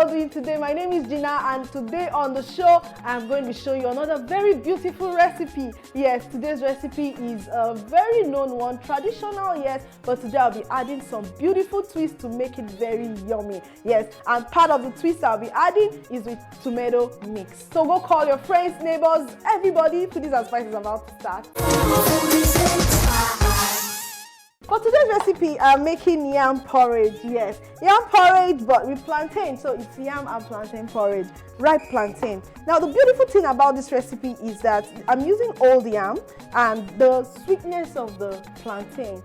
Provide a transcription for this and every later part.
all doing today? My name is Gina, and today on the show I'm going to show you another very beautiful recipe. Yes, today's recipe is a very known one, traditional, yes, but today I'll be adding some beautiful twists to make it very yummy. Yes, and part of the twist I'll be adding is with tomato mix. So go call your friends, neighbors, everybody. Foodies and Spices is about to start. For today's recipe, I'm making yam porridge. Yes, yam porridge, but with plantain. So it's yam and plantain porridge, ripe plantain. Now, the beautiful thing about this recipe is that I'm using old yam, and the sweetness of the plantain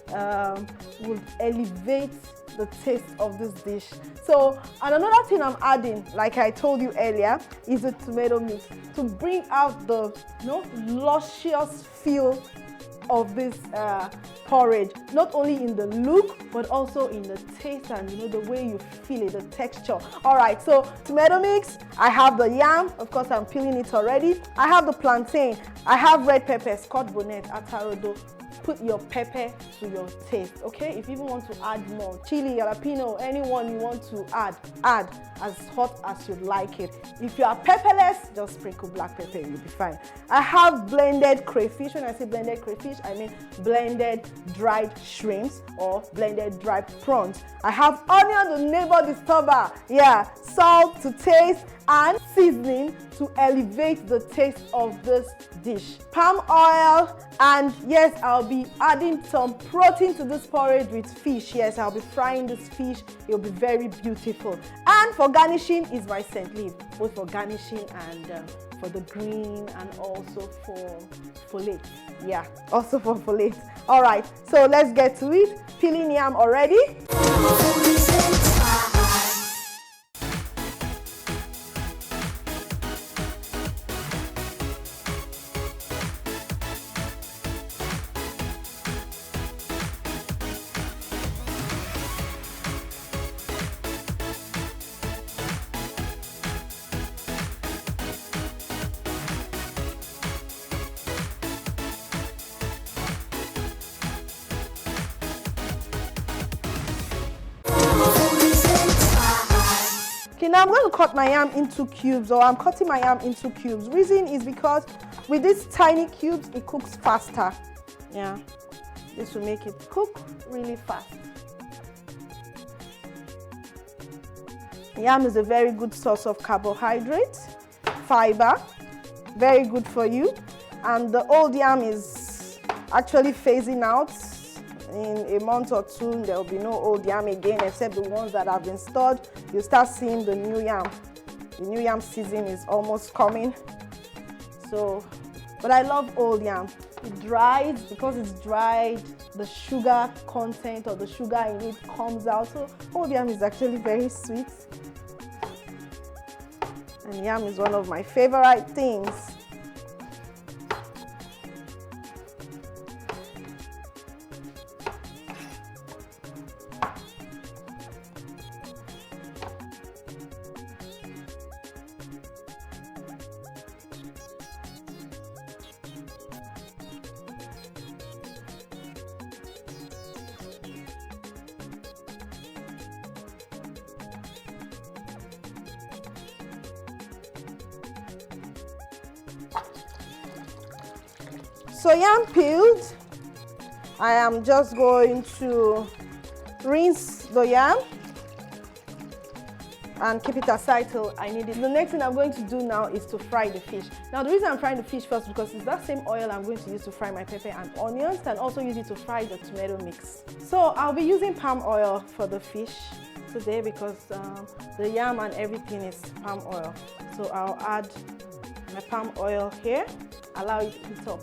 will elevate the taste of this dish. So, and another thing I'm adding, like I told you earlier, is the tomato mix to bring out the luscious feel of this porridge, not only in the look but also in the taste and the way you feel it, the texture. All right, so tomato mix, I have the yam, of course I'm peeling it already. I have the plantain, I have red pepper, scotch bonnet, atarodo. Put your pepper to your taste, okay? If you even want to add more, chili, jalapeno, anyone you want to add as hot as you like it. If you are pepperless, just sprinkle black pepper, you'll be fine. I have blended crayfish. When I say blended crayfish, I mean blended dried shrimps or blended dried prawns. I have onion, the neighbor disturber. Yeah, salt to taste and seasoning to elevate the taste of this dish. Palm oil, and yes, I'll be adding some protein to this porridge with fish. Yes, I'll be frying this fish. It'll be very beautiful. And for garnishing is my scent leaf, both for garnishing and for the green and also for fillet. Yeah, also for fillet. All right, so let's get to it. Peeling yam already. Okay, now I'm going to cut my yam into cubes, or I'm cutting my yam into cubes. Reason is because with these tiny cubes, it cooks faster. Yeah, this will make it cook really fast. Yam is a very good source of carbohydrates, fiber, very good for you. And the old yam is actually phasing out. In a month or two, there will be no old yam again, except the ones that have been stored. You start seeing the new yam. The new yam season is almost coming. So, but I love old yam. It dries, because it's dried, the sugar content or the sugar in it comes out. So old yam is actually very sweet. And yam is one of my favorite things. So yam peeled, I am just going to rinse the yam and keep it aside till I need it. The next thing I'm going to do now is to fry the fish. Now the reason I'm frying the fish first, because it's that same oil I'm going to use to fry my pepper and onions, and also use it to fry the tomato mix. So I'll be using palm oil for the fish today, because the yam and everything is palm oil. So I'll add my palm oil here, allow it to heat up.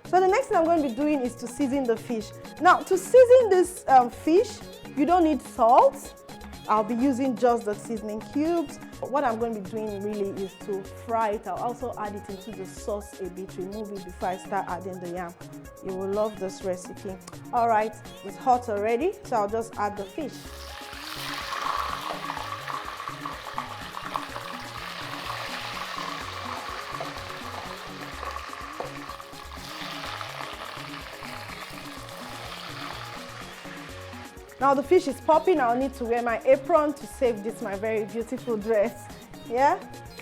So the next thing I'm going to be doing is to season the fish. Now, to season this fish, you don't need salt. I'll be using just the seasoning cubes. What I'm going to be doing really is to fry it. I'll also add it into the sauce a bit, remove it before I start adding the yam. You will love this recipe. All right, it's hot already, so I'll just add the fish. Now the fish is popping. I'll need to wear my apron to save this my very beautiful dress. Yeah.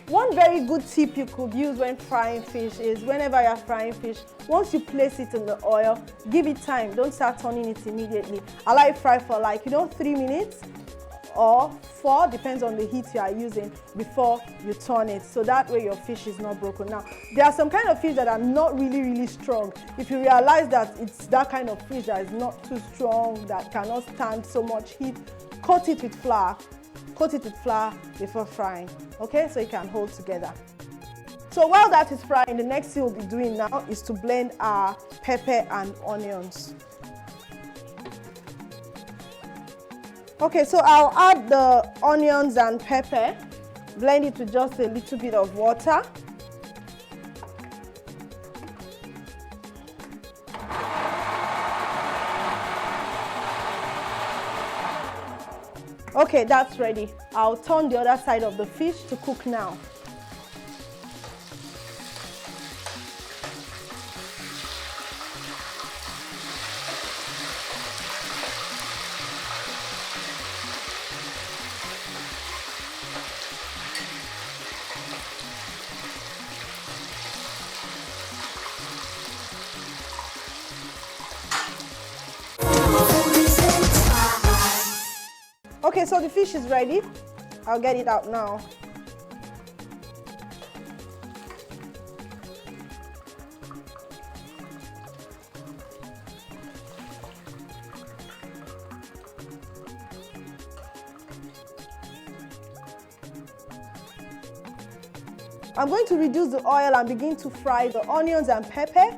One very good tip you could use when frying fish is whenever you're frying fish, once you place it in the oil, give it time. Don't start turning it immediately. Allow it fry for 3 minutes or 4, depends on the heat you are using, before you turn it. So that way your fish is not broken. Now, there are some kind of fish that are not really strong. If you realize that it's that kind of fish that is not too strong, that cannot stand so much heat, coat it with flour. Coat it with flour before frying, okay, so it can hold together. So while that is frying, the next thing we'll be doing now is to blend our pepper and onions. Okay, so I'll add the onions and pepper, blend it with just a little bit of water. Okay, that's ready. I'll turn the other side of the fish to cook now. Okay, so the fish is ready. I'll get it out now. I'm going to reduce the oil and begin to fry the onions and pepper,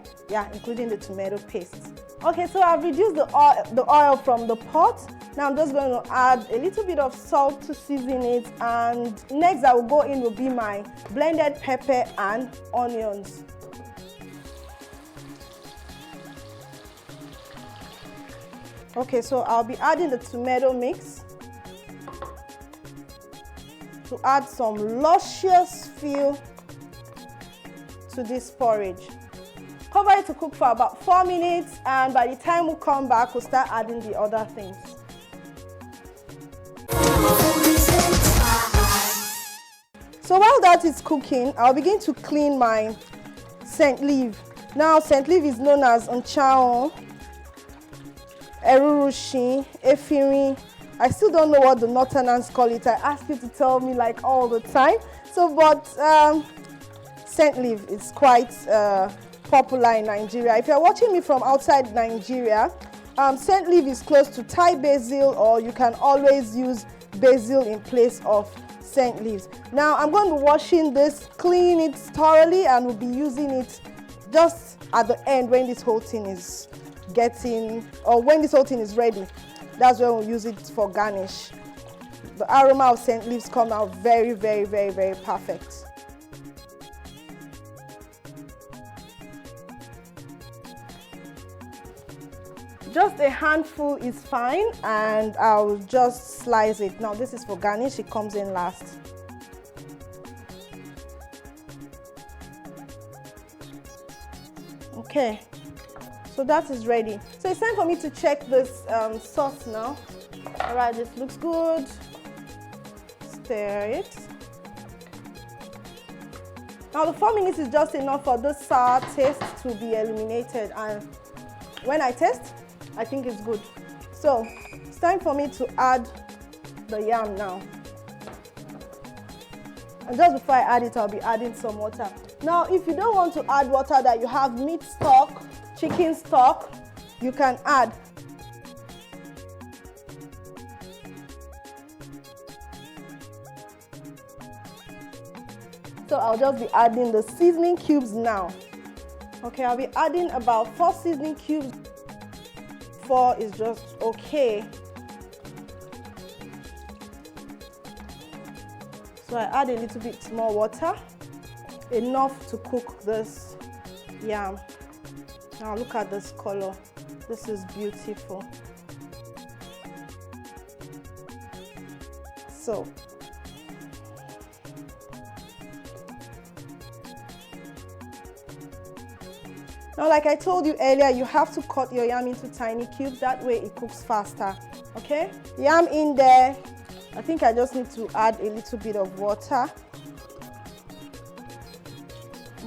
including the tomato paste. Okay, so I've reduced the oil from the pot. Now I'm just going to add a little bit of salt to season it, and next I will go in will be my blended pepper and onions. Okay, so I'll be adding the tomato mix to add some luscious feel to this porridge. Cover it to cook for about 4 minutes, and by the time we come back, we'll start adding the other things. So while that is cooking, I'll begin to clean my scent leaf. Now, scent leaf is known as nchao, erurushi, efirin. I still don't know what the Northerners call it. I ask you to tell me all the time. So, but scent leaf is quite popular in Nigeria. If you're watching me from outside Nigeria, scent leaf is close to Thai basil, or you can always use basil in place of scent leaves. Now I'm going to be washing this, clean it thoroughly, and we'll be using it just at the end when this whole thing is when this whole thing is ready. That's when we'll use it for garnish. The aroma of scent leaves come out very perfect. Just a handful is fine, and I'll just slice it. Now this is for garnish, it comes in last. Okay, so that is ready. So it's time for me to check this sauce now. All right, this looks good. Stir it. Now the 4 minutes is just enough for this sour taste to be eliminated, and when I taste, I think it's good. So it's time for me to add the yam now. And just before I add it, I'll be adding some water. Now, if you don't want to add water, that you have meat stock, chicken stock, you can add. So I'll just be adding the seasoning cubes now. Okay, I'll be adding about 4 seasoning cubes. 4 is just okay. So I add a little bit more water, enough to cook this yam. Now look at this color. This is beautiful. So Now, like I told you earlier, you have to cut your yam into tiny cubes. That way it cooks faster, okay? Yam in there. I think I just need to add a little bit of water.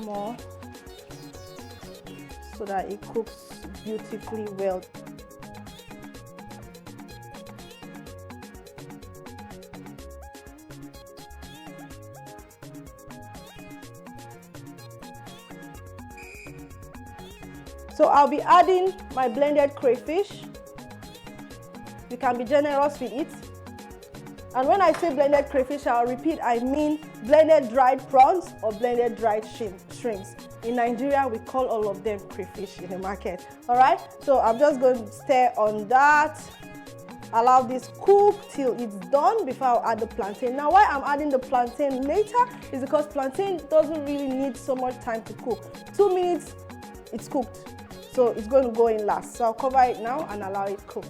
More. So that it cooks beautifully well. So I'll be adding my blended crayfish. You can be generous with it. And when I say blended crayfish, I'll repeat, I mean blended dried prawns or blended dried shrimps. In Nigeria, we call all of them crayfish in the market. All right, so I'm just going to stir on that. Allow this cook till it's done before I'll add the plantain. Now, why I'm adding the plantain later is because plantain doesn't really need so much time to cook. 2 minutes, it's cooked. So it's going to go in last. So I'll cover it now and allow it cook.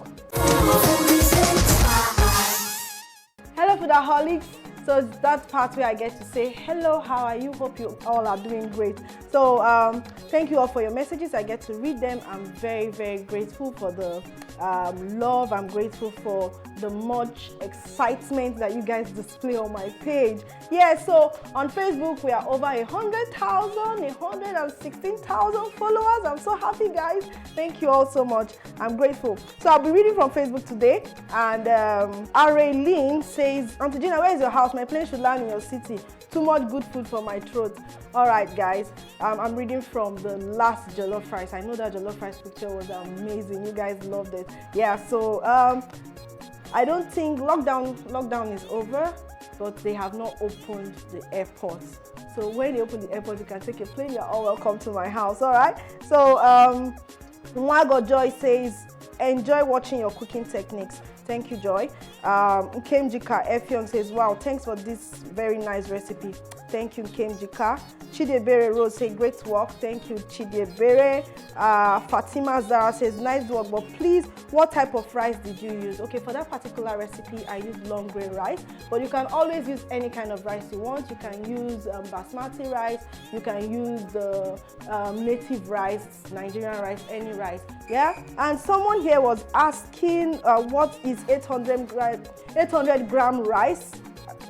Hello, foodaholics. So that's part where I get to say hello, how are you? Hope you all are doing great. So thank you all for your messages. I get to read them. I'm very, very grateful for the love. I'm grateful for the much excitement that you guys display on my page. Yeah, so on Facebook we are over 116,000 followers. I'm so happy, guys. Thank you all so much. I'm grateful. So I'll be reading from Facebook today, and Araylene says, Auntie Gina, where is your house? My plane should land in your city. Too much good food for my throat. All right, guys, I'm reading from the last jollof rice. I know that jollof rice picture was amazing. You guys loved it. Yeah, so I don't think lockdown is over, but they have not opened the airports. So when they open the airport, you can take a plane. You're all welcome to my house. All right. So Mwago Joy says, enjoy watching your cooking techniques. Thank you, Joy. Nkemjika Effiong says, wow, thanks for this very nice recipe. Thank you, Nkemjika. Chidebere Rose says, great work. Thank you, Chidebere. Fatima Zara says, nice work, but please, what type of rice did you use? Okay, for that particular recipe, I used long grain rice, but you can always use any kind of rice you want. You can use basmati rice. You can use the native rice, Nigerian rice, any rice. Yeah, and someone here was asking what is 800 gram rice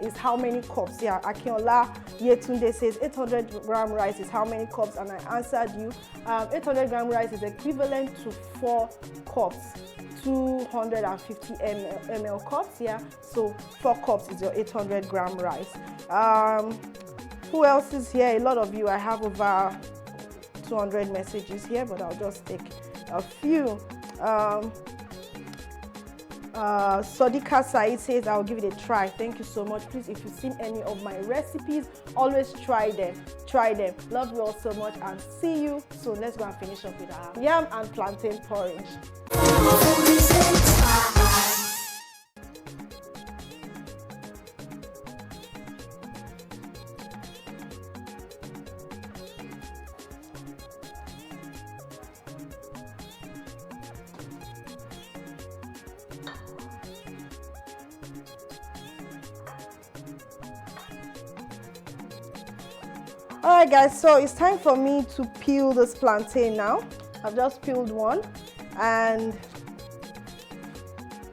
is how many cups. Yeah, Akinola Yetunde says 800 gram rice is how many cups, and I answered you 800 gram rice is equivalent to 4 cups, 250 ml cups. Yeah, so 4 cups is your 800 gram rice. Who else is here? A lot of you. I have over 200 messages here, but I'll just take a few. Sodika Said says, I'll give it a try. Thank you so much. Please, if you've seen any of my recipes, always try them. Love you all so much, and see you soon. Let's go and finish up with our yam and plantain porridge. Alright guys, so it's time for me to peel this plantain now. I've just peeled one, and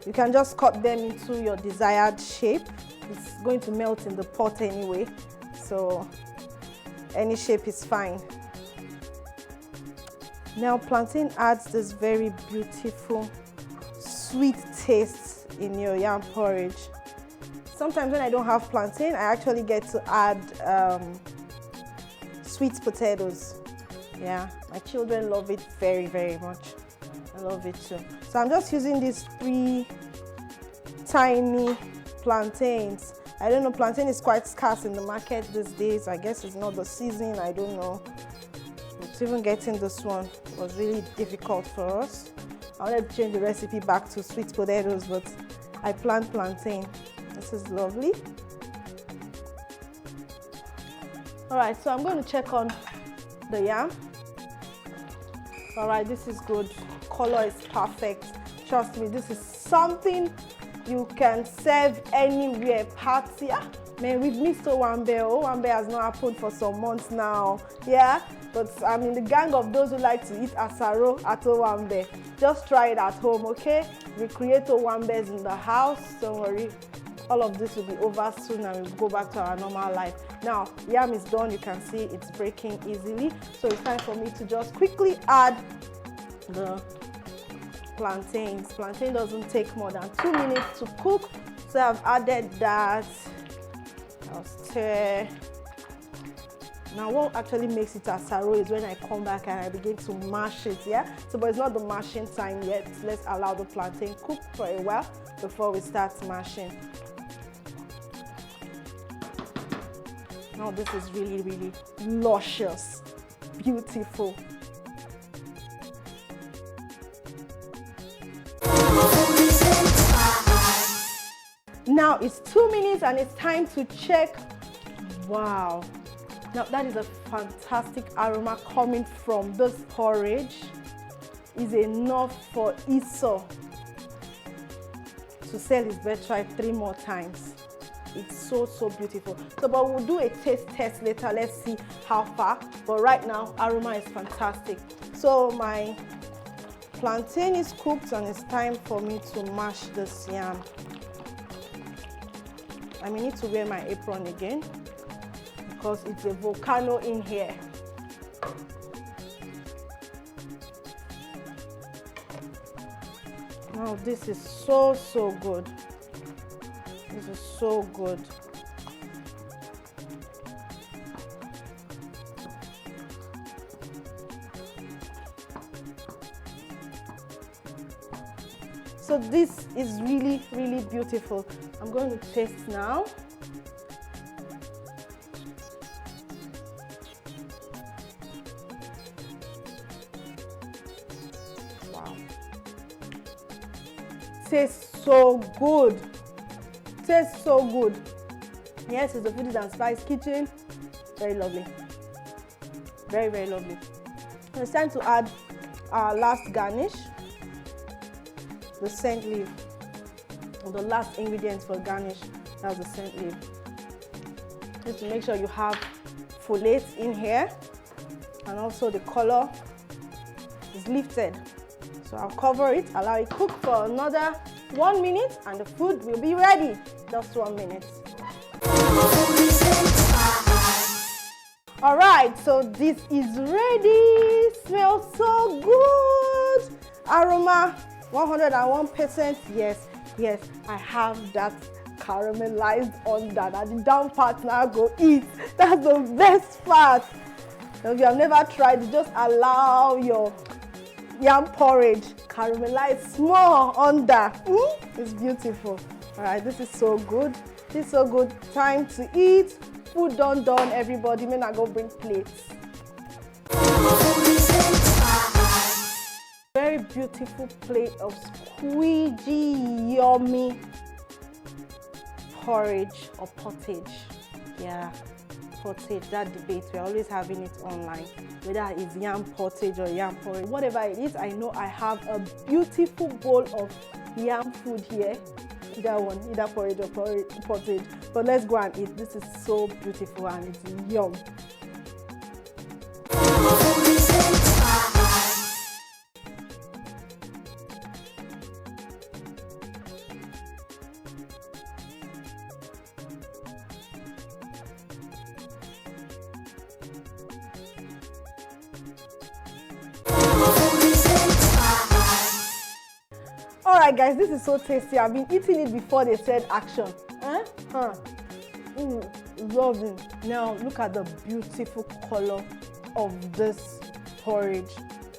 you can just cut them into your desired shape. It's going to melt in the pot anyway, so any shape is fine. Now plantain adds this very beautiful sweet taste in your yam porridge. Sometimes when I don't have plantain, I actually get to add sweet potatoes. Yeah, my children love it very, very much. I love it too. So I'm just using these 3 tiny plantains. I don't know, plantain is quite scarce in the market these days. I guess it's not the season, I don't know. But even getting this one was really difficult for us. I wanted to change the recipe back to sweet potatoes, but I planned plantain. This is lovely. All right, so I'm going to check on the yam. All right, this is good. Color is perfect. Trust me, this is something you can serve anywhere. Party. Man, we've missed Owambe. Owambe has not happened for some months now. Yeah, but I'm in the gang of those who like to eat asaro at owambe. Just try it at home, okay? We create owambes in the house, don't worry. All of this will be over soon and we'll go back to our normal life. Now, yam is done. You can see it's breaking easily. So it's time for me to just quickly add the plantains. Plantain doesn't take more than 2 minutes to cook. So I've added that. I'll stir. Now what actually makes it asaro is when I come back and I begin to mash it, yeah? So, but it's not the mashing time yet. Let's allow the plantain cook for a while before we start mashing. Now this is really, really luscious, beautiful. Now it's 2 minutes and it's time to check. Wow. Now that is a fantastic aroma coming from this porridge. Is enough for Esau to sell his birthright 3 more times. It's so, so beautiful. So, but we'll do a taste test later. Let's see how far. But right now, aroma is fantastic. So my plantain is cooked and it's time for me to mash this yam. I may need to wear my apron again because it's a volcano in here. Now this is so, so good. This is so good. So this is really, really beautiful. I'm going to taste now. Wow. Tastes so good. Tastes so good. Yes, it's the Foodies and Spice kitchen. Very lovely. Very, very lovely. It's time to add our last garnish. The scent leaf. The last ingredient for garnish, that's the scent leaf. Just to make sure you have folate in here and also the color is lifted. So I'll cover it, allow it cook for another 1 minute and the food will be ready. Just 1 minute. All right, so this is ready. Smells so good. Aroma 101%. Yes. Yes, I have that caramelized under. And the down part now go eat. That's the best part. If you have never tried it, just allow your yam porridge caramelize small under. It's beautiful. All right, this is so good. This is so good. Time to eat. Food done, everybody. May not go bring plates. Very beautiful plate of squeegee, yummy porridge or pottage. Yeah, pottage, that debate, we're always having it online. Whether it's yam pottage or yam porridge, whatever it is, I know I have a beautiful bowl of yam food here. Either one, either porridge or pottage. But let's go and eat. This is so beautiful and it's yum. Alright guys, this is so tasty. I've been eating it before they said action. Loving. Now look at the beautiful color of this porridge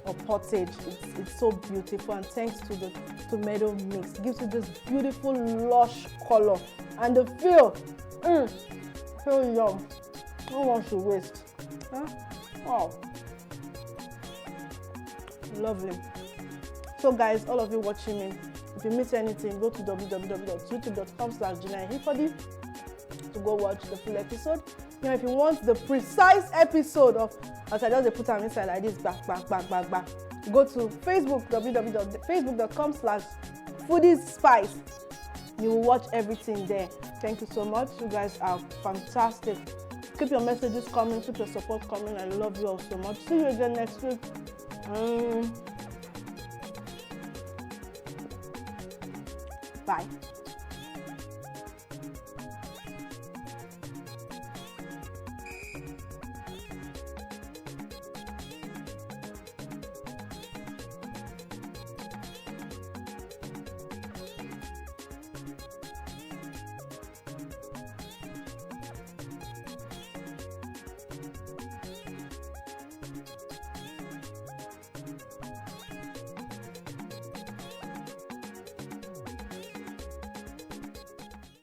or pottage. It's so beautiful, and thanks to the tomato mix, it gives you this beautiful lush color and the feel. So yum. No one should waste. Wow. Lovely. So guys, all of you watching me, if you miss anything, go to www.youtube.com/JennaHifody to go watch the full episode. Now, if you want the precise episode of, as I just put them inside like this, back, go to Facebook, www.facebook.com/foodiesspice. You will watch everything there. Thank you so much. You guys are fantastic. Keep your messages coming, keep your support coming. I love you all so much. See you again next week. Bye.